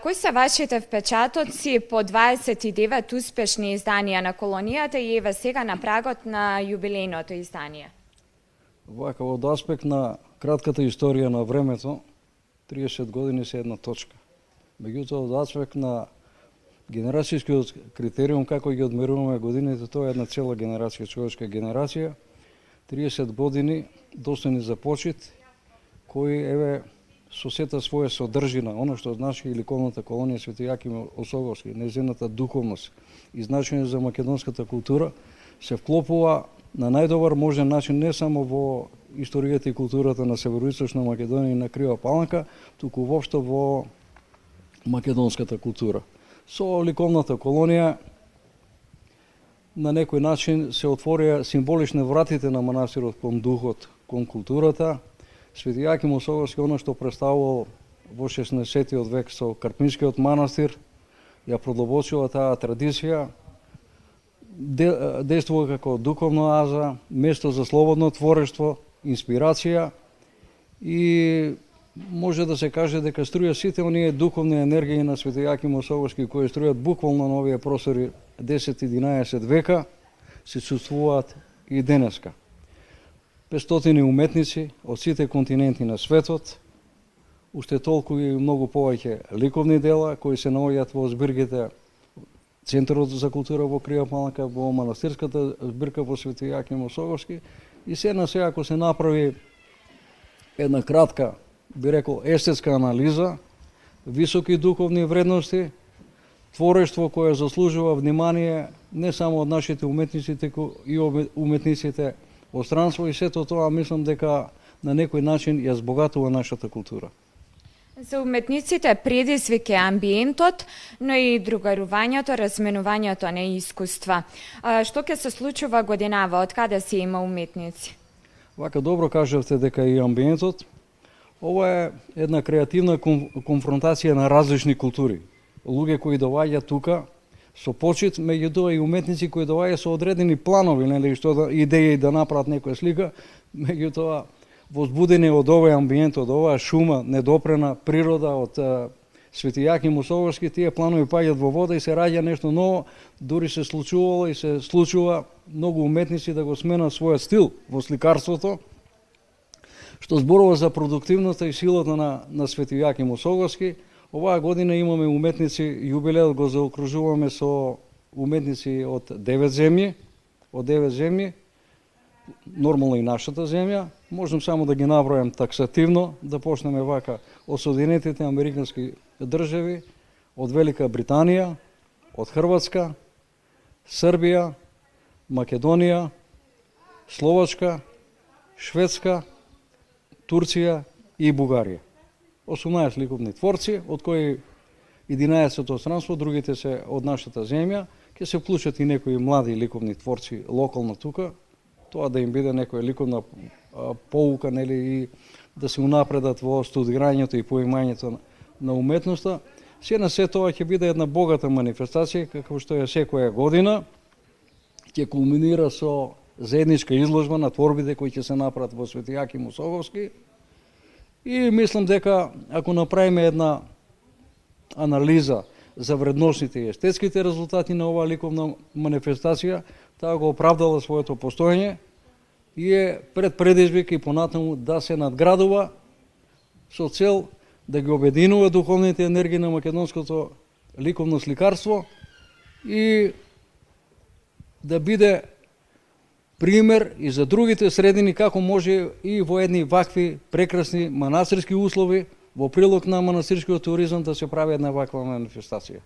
Кои се вашите впечатоци по 29 успешни изданија на колонијата и еве сега на прагот на јубилејното издание? Вака, од аспект на кратката историја на времето, 30 години се една точка. Меѓутоа, од аспект на генерацијскиот критериум, како ги одмеруваме годините, тоа е една цела генерација, човечка генерација, 30 години достојни за почит, кои, еве, со сета своја содржина, оно што значи и ликовната колонија Свети Јаким Осоговски, незината духовност и значење за македонската култура, се вклопува на најдобар можен начин не само во историјата и културата на Североисточна Македонија и на Крива Паланка, туку воопшто во македонската култура. Со ликовната колонија на некој начин се отворија символични вратите на манастирот кон духот, кон културата. Свети Јаким Осоговски, оно што представувал во 16 век со Карпинскиот манастир, ја продолбочува таа традиција, действува како духовна аза, место за слободно творештво, инспирација и може да се каже дека струја сите оние духовни енергии на Свети Јаким Осоговски кои струјат буквално на овие простори 10-11 века, се чувствуваат и денеска. 500 уметници од сите континенти на светот, уште толку и многу повеќе ликовни дела кои се наоѓаат во збирките Центарот за култура во Крива Паланка, во манастирската збирка во Свети Јаким Осоговски и се на сега ако се направи една кратка, би рекол, естетска анализа, високи духовни вредности, творештво кое заслужува внимание не само од нашите уметници, туку и уметниците од странство, и сето тоа мислам дека на некој начин ја збогатува нашата култура. За уметниците предизвик е амбиентот, но и другарувањето, разменувањето на искуства. Што ќе се случува годинава, од каде се има уметници? Вака добро кажавте дека и амбиентот. Ова е една креативна конфронтација на различни култури. Луѓе кои доаѓаат тука со почит, меѓутоа и уметници кои доаѓаат со одредени планови, нели, што идеја да направат некоја слика, меѓутоа возбудени од овој амбиент, од оваа шума, недопрена природа, од Свети Јаким Осоговски, тие планови паѓаат во вода и се раѓа нешто ново, дури се случувало и се случува многу уметници да го сменат својот стил во сликарството, што зборува за продуктивноста и силата на Свети Јаким Осоговски. Оваа година имаме уметници, јубилеот го заокружуваме со уметници од 9 земји, нормално и нашата земја. Можем само да ги набројам таксативно, да почнеме вака од Соединетите Американски држави, од Велика Британија, од Хрватска, Србија, Македонија, Словачка, Шведска, Турција и Бугарија. 18 ликовни творци, од кои 11 од странство, другите се од нашата земја. Ќе се вклучат и некои млади ликовни творци локално тука, тоа да им биде некоја ликовна поука, нели, и да се унапредат во студирањето и поимањето на уметноста. Се на се тоа ќе биде една богата манифестација, како што е секоја година, ќе кулминира со заедничка изложба на творбите кои ќе се направат во Свети Јаким Осоговски. И мислам дека ако направиме една анализа за вредносните и естетските резултати на оваа ликовна манифестација, таа го оправдала своето постоење и е пред предизвик и понатаму да се надградува со цел да ги обединува духовните енергии на македонското ликовно сликарство и да биде пример и за другите средини како може и во едни вакви прекрасни манастирски услови во прилог на манастирскиот туризам да се прави една ваква манифестација.